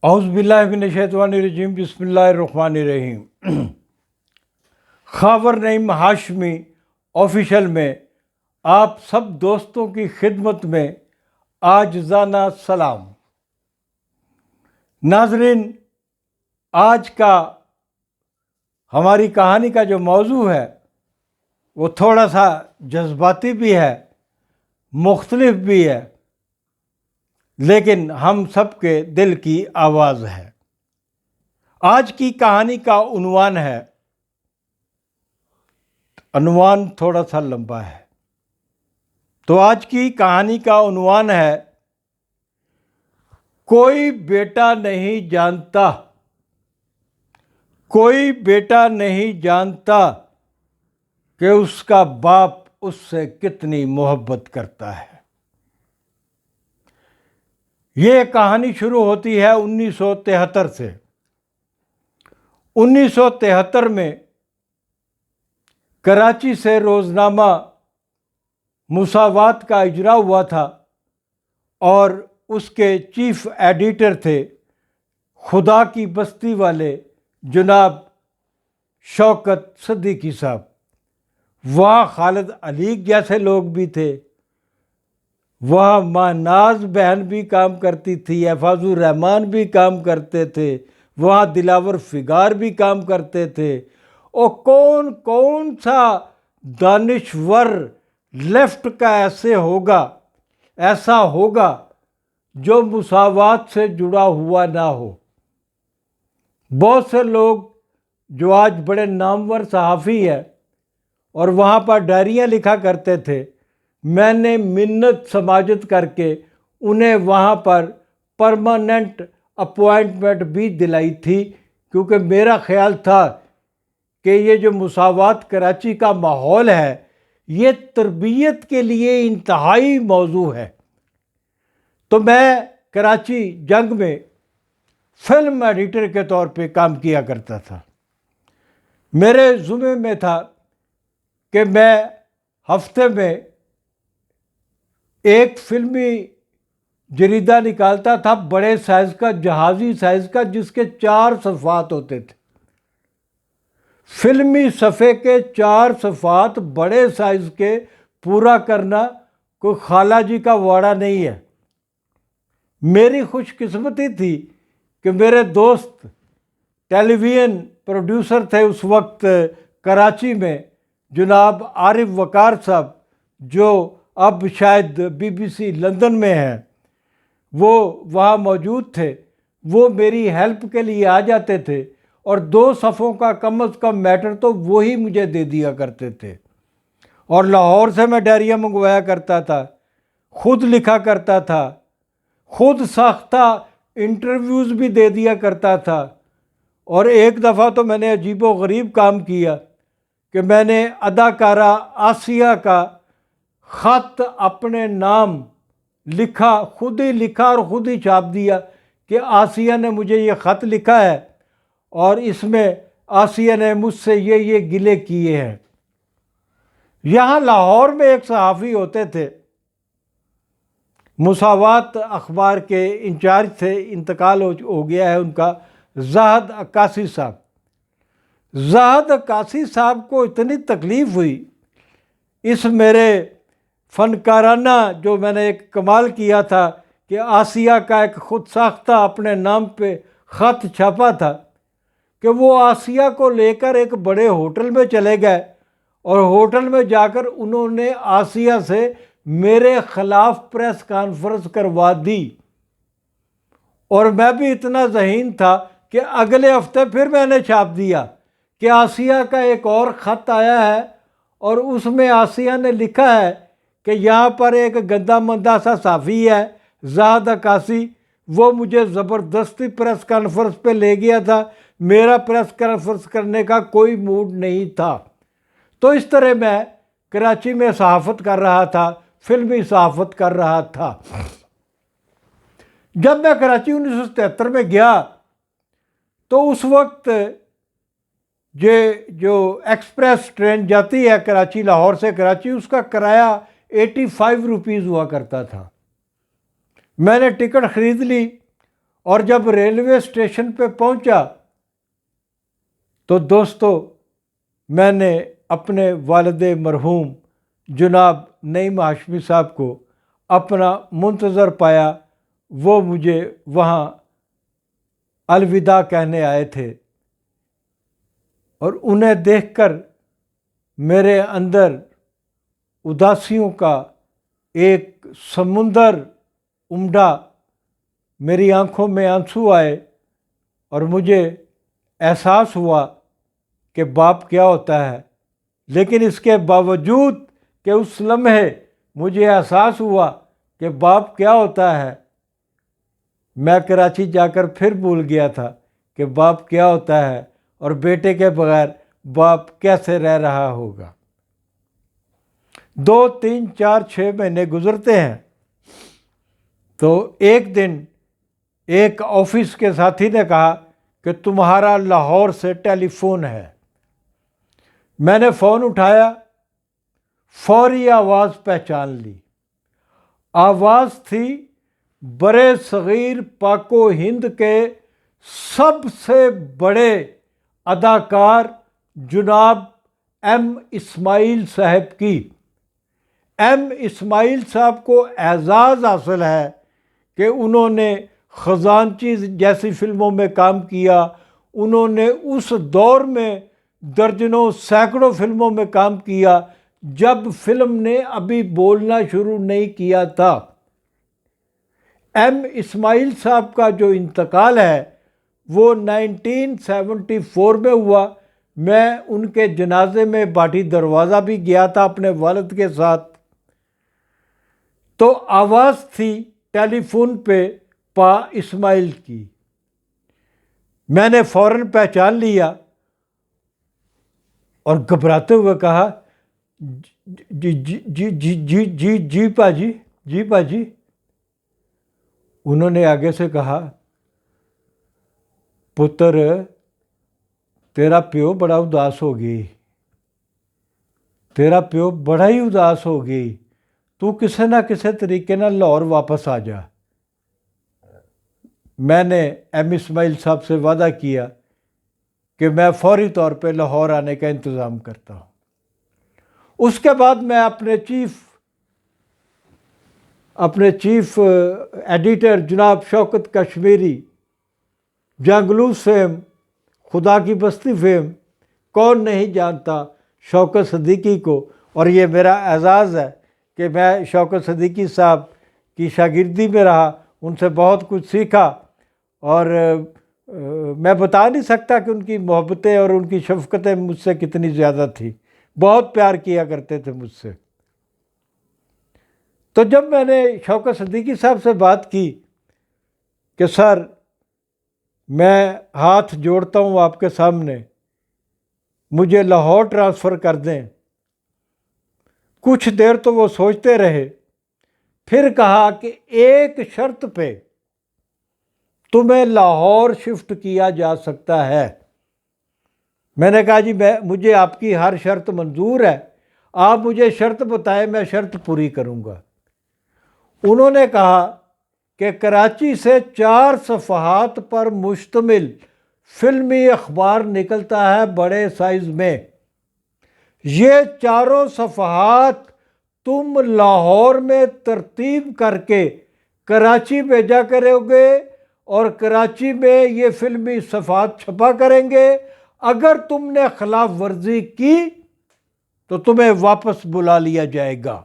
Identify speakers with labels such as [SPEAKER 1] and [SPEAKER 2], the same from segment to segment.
[SPEAKER 1] اعوذ باللہ من الشیطان الرجیم، بسم اللہ الرحمن الرحیم۔ خاور نعیم ہاشمی آفیشل میں آپ سب دوستوں کی خدمت میں عاجزانہ سلام۔ ناظرین، آج کا ہماری کہانی کا جو موضوع ہے وہ تھوڑا سا جذباتی بھی ہے، مختلف بھی ہے، لیکن ہم سب کے دل کی آواز ہے۔ آج کی کہانی کا عنوان تھوڑا سا لمبا ہے، تو آج کی کہانی کا عنوان ہے کوئی بیٹا نہیں جانتا، کوئی بیٹا نہیں جانتا کہ اس کا باپ اس سے کتنی محبت کرتا ہے۔ یہ کہانی شروع ہوتی ہے 1973 سے۔ 1973 میں کراچی سے روزنامہ مساوات کا اجرا ہوا تھا اور اس کے چیف ایڈیٹر تھے خدا کی بستی والے جناب شوکت صدیقی صاحب۔ وہاں خالد علی جیسے لوگ بھی تھے، وہاں ماناز بہن بھی کام کرتی تھی، احفاظ الرحمان بھی کام کرتے تھے، وہاں دلاور فگار بھی کام کرتے تھے، اور کون کون سا دانشور لیفٹ کا ایسا ہوگا جو مساوات سے جڑا ہوا نہ ہو۔ بہت سے لوگ جو آج بڑے نامور صحافی ہیں اور وہاں پر ڈائریاں لکھا کرتے تھے، میں نے منت سماجت کر کے انہیں وہاں پر پرماننٹ اپوائنٹمنٹ بھی دلائی تھی، کیونکہ میرا خیال تھا کہ یہ جو مساوات کراچی کا ماحول ہے یہ تربیت کے لیے انتہائی موضوع ہے۔ تو میں کراچی جنگ میں فلم ایڈیٹر کے طور پہ کام کیا کرتا تھا۔ میرے ذمہ میں تھا کہ میں ہفتے میں ایک فلمی جریدہ نکالتا تھا، بڑے سائز کا، جہازی سائز کا، جس کے 4 صفحات ہوتے تھے۔ فلمی صفحے کے 4 صفحات بڑے سائز کے پورا کرنا کوئی خالہ جی کا واڑہ نہیں ہے۔ میری خوش قسمتی تھی کہ میرے دوست ٹیلی ویژن پروڈیوسر تھے اس وقت کراچی میں، جناب عارف وقار صاحب، جو اب شاید BBC لندن میں ہیں، وہ وہاں موجود تھے۔ وہ میری ہیلپ کے لیے آ جاتے تھے اور 2 صفحوں کا کم از کم میٹر تو وہی مجھے دے دیا کرتے تھے، اور لاہور سے میں ڈائریاں منگوایا کرتا تھا، خود لکھا کرتا تھا، خود ساختہ انٹرویوز بھی دے دیا کرتا تھا۔ اور ایک دفعہ تو میں نے عجیب و غریب کام کیا کہ میں نے اداکارہ آسیہ کا خط اپنے نام لکھا، خود ہی لکھا اور خود ہی چھاپ دیا کہ آسیہ نے مجھے یہ خط لکھا ہے اور اس میں آسیہ نے مجھ سے یہ گلے کیے ہیں۔ یہاں لاہور میں ایک صحافی ہوتے تھے، مساوات اخبار کے انچارج تھے، انتقال ہو گیا ہے ان کا، زاہد عکاسی صاحب۔ زاہد عکاسی صاحب کو اتنی تکلیف ہوئی اس میرے فنکارانہ جو میں نے ایک کمال کیا تھا کہ آسیہ کا ایک خود ساختہ اپنے نام پہ خط چھاپا تھا، کہ وہ آسیہ کو لے کر ایک بڑے ہوٹل میں چلے گئے اور ہوٹل میں جا کر انہوں نے آسیہ سے میرے خلاف پریس کانفرنس کروا دی۔ اور میں بھی اتنا ذہین تھا کہ اگلے ہفتے پھر میں نے چھاپ دیا کہ آسیہ کا ایک اور خط آیا ہے اور اس میں آسیہ نے لکھا ہے کہ یہاں پر ایک گندا مندہ سا صحافی ہے زاہد عکاسی، وہ مجھے زبردستی پریس کانفرنس پہ لے گیا تھا، میرا پریس کانفرنس کرنے کا کوئی موڈ نہیں تھا۔ تو اس طرح میں کراچی میں صحافت کر رہا تھا، فلمی صحافت کر رہا تھا۔ جب میں کراچی 1973 میں گیا تو اس وقت جو ایکسپریس ٹرین جاتی ہے کراچی، لاہور سے کراچی، اس کا کرایہ 85 روپیز ہوا کرتا تھا۔ میں نے ٹکٹ خرید لی اور جب ریلوے اسٹیشن پہ پہنچا تو دوستو میں نے اپنے والد مرحوم جناب نعیم ہاشمی صاحب کو اپنا منتظر پایا. وہ مجھے وہاں الوداع کہنے آئے تھے اور انہیں دیکھ کر میرے اندر اداسیوں کا ایک سمندر امڈا. میری آنکھوں میں آنسو آئے اور مجھے احساس ہوا کہ باپ کیا ہوتا ہے. لیکن اس کے باوجود کہ اس لمحے مجھے احساس ہوا کہ باپ کیا ہوتا ہے، میں کراچی جا کر پھر بھول گیا تھا کہ باپ کیا ہوتا ہے اور بیٹے کے بغیر باپ کیسے رہ رہا ہوگا. 2 3 4 6 مہینے گزرتے ہیں تو ایک دن ایک آفس کے ساتھی نے کہا کہ تمہارا لاہور سے ٹیلی فون ہے. میں نے فون اٹھایا، فوری آواز پہچان لی. آواز تھی برے صغیر پاک و ہند کے سب سے بڑے اداکار جناب ایم اسماعیل صاحب کی. ایم اسماعیل صاحب کو اعزاز حاصل ہے کہ انہوں نے خزانچی جیسی فلموں میں کام کیا. انہوں نے اس دور میں درجنوں سینکڑوں فلموں میں کام کیا جب فلم نے ابھی بولنا شروع نہیں کیا تھا. ایم اسماعیل صاحب کا جو انتقال ہے وہ 1974 میں ہوا. میں ان کے جنازے میں باٹی دروازہ بھی گیا تھا اپنے والد کے ساتھ. تو آواز تھی ٹیلی فون پہ پا اسماعیل کی. میں نے فوراً پہچان لیا اور گھبراتے ہوئے کہا جی جی جی جی جی جی جی پاجی جی پاجی. انہوں نے آگے سے کہا پتر تیرا پیو بڑا اداس ہو گئی، تیرا پیو بڑا ہی اداس ہو گئی، تو کسے نہ کسے طریقے نہ لاہور واپس آ جا. میں نے ایم اسماعیل صاحب سے وعدہ کیا کہ میں فوری طور پہ لاہور آنے کا انتظام کرتا ہوں. اس کے بعد میں اپنے چیف ایڈیٹر جناب شوکت کشمیری، جنگلو فیم، خدا کی بستی فیم، کون نہیں جانتا شوکت صدیقی کو. اور یہ میرا اعزاز ہے کہ میں شوکت صدیقی صاحب کی شاگردی میں رہا، ان سے بہت کچھ سیکھا. اور میں بتا نہیں سکتا کہ ان کی محبتیں اور ان کی شفقتیں مجھ سے کتنی زیادہ تھی. بہت پیار کیا کرتے تھے مجھ سے. تو جب میں نے شوکت صدیقی صاحب سے بات کی کہ سر میں ہاتھ جوڑتا ہوں آپ کے سامنے، مجھے لاہور ٹرانسفر کر دیں. کچھ دیر تو وہ سوچتے رہے، پھر کہا کہ ایک شرط پہ تمہیں لاہور شفٹ کیا جا سکتا ہے. میں نے کہا جی مجھے آپ کی ہر شرط منظور ہے، آپ مجھے شرط بتائیں، میں شرط پوری کروں گا. انہوں نے کہا کہ کراچی سے 4 صفحات پر مشتمل فلمی اخبار نکلتا ہے بڑے سائز میں. یہ 4 صفحات تم لاہور میں ترتیب کر کے کراچی بھیجا کرو گے اور کراچی میں یہ فلمی صفحات چھپا کریں گے. اگر تم نے خلاف ورزی کی تو تمہیں واپس بلا لیا جائے گا.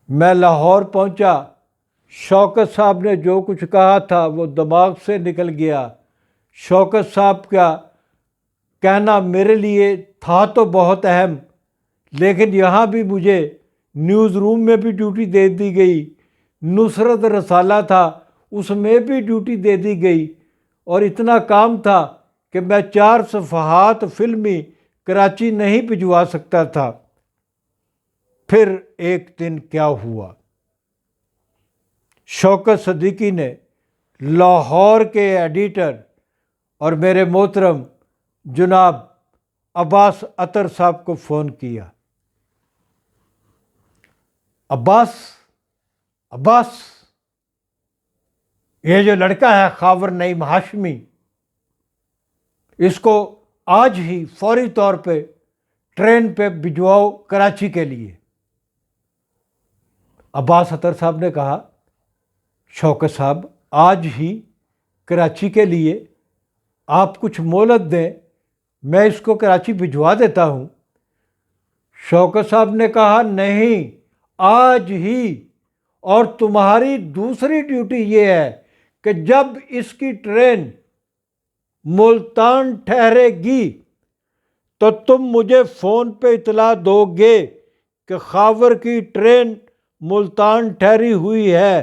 [SPEAKER 1] میں لاہور پہنچا. شوکت صاحب نے جو کچھ کہا تھا وہ دماغ سے نکل گیا. شوکت صاحب کا کہنا میرے لیے تھا تو بہت اہم، لیکن یہاں بھی مجھے نیوز روم میں بھی ڈیوٹی دے دی گئی. نصرت رسالہ تھا، اس میں بھی ڈیوٹی دے دی گئی. اور اتنا کام تھا کہ میں 4 صفحات فلمی کراچی نہیں بھجوا سکتا تھا. پھر ایک دن کیا ہوا، شوکت صدیقی نے لاہور کے ایڈیٹر اور میرے محترم جناب عباس عطر صاحب کو فون کیا. عباس یہ جو لڑکا ہے خاور نعیم ہاشمی، اس کو آج ہی فوری طور پہ ٹرین پہ بھجواؤ کراچی کے لیے۔ عباس اطہر صاحب نے کہا شوکت صاحب آج ہی کراچی کے لیے آپ کچھ مہلت دیں، میں اس کو کراچی بھجوا دیتا ہوں۔ شوکت صاحب نے کہا نہیں، آج ہی، اور تمہاری دوسری ڈیوٹی یہ ہے کہ جب اس کی ٹرین ملتان ٹھہرے گی تو تم مجھے فون پہ اطلاع دو گے کہ خاور کی ٹرین ملتان ٹھہری ہوئی ہے۔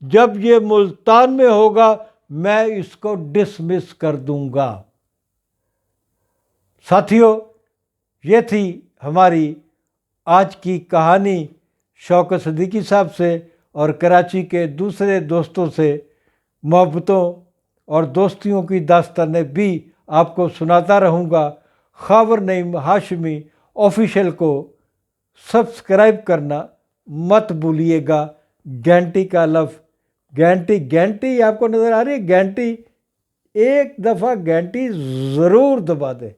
[SPEAKER 1] جب یہ ملتان میں ہوگا میں اس کو ڈسمس کر دوں گا۔ ساتھیو، یہ تھی ہماری آج کی کہانی شوکت صدیقی صاحب سے اور کراچی کے دوسرے دوستوں سے۔ محبتوں اور دوستیوں کی داستانیں بھی آپ کو سناتا رہوں گا۔ خاور نعیم ہاشمی آفیشیل کو سبسکرائب کرنا مت بھولیے گا۔ گھنٹی کا لفظ، گھنٹی آپ کو نظر آ رہی ہے؟ گھنٹی، ایک دفعہ گھنٹی ضرور دبا دیں۔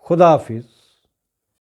[SPEAKER 1] خدا حافظ۔